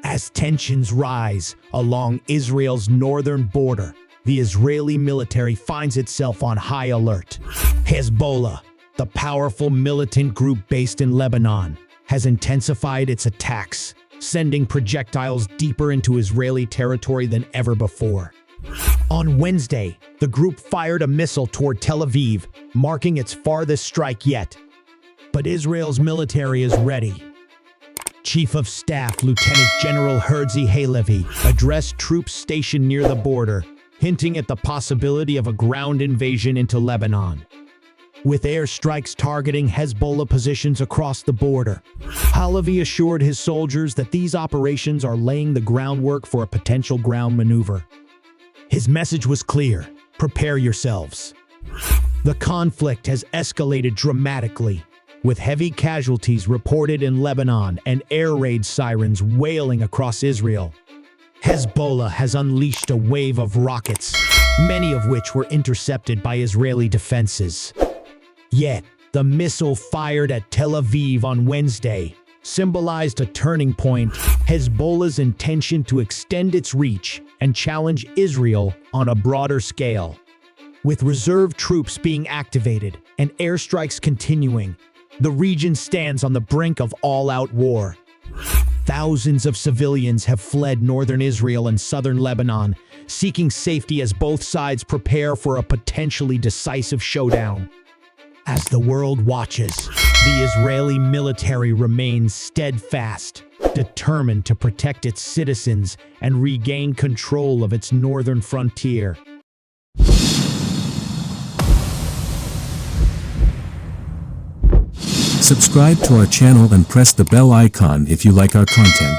As tensions rise along Israel's northern border, the Israeli military finds itself on high alert. Hezbollah, the powerful militant group based in Lebanon, has intensified its attacks, sending projectiles deeper into Israeli territory than ever before. On Wednesday, the group fired a missile toward Tel Aviv, marking its farthest strike yet. But Israel's military is ready. Chief of Staff Lieutenant General Herzi Halevi addressed troops stationed near the border, hinting at the possibility of a ground invasion into Lebanon. With airstrikes targeting Hezbollah positions across the border, Halevi assured his soldiers that these operations are laying the groundwork for a potential ground maneuver. His message was clear: prepare yourselves. The conflict has escalated dramatically, with heavy casualties reported in Lebanon and air raid sirens wailing across Israel. Hezbollah has unleashed a wave of rockets, many of which were intercepted by Israeli defenses. Yet, the missile fired at Tel Aviv on Wednesday symbolized a turning point: Hezbollah's intention to extend its reach and challenge Israel on a broader scale. With reserve troops being activated and airstrikes continuing, the region stands on the brink of all-out war. Thousands of civilians have fled northern Israel and southern Lebanon, seeking safety as both sides prepare for a potentially decisive showdown. As the world watches, the Israeli military remains steadfast, determined to protect its citizens and regain control of its northern frontier. Subscribe to our channel and press the bell icon if you like our content.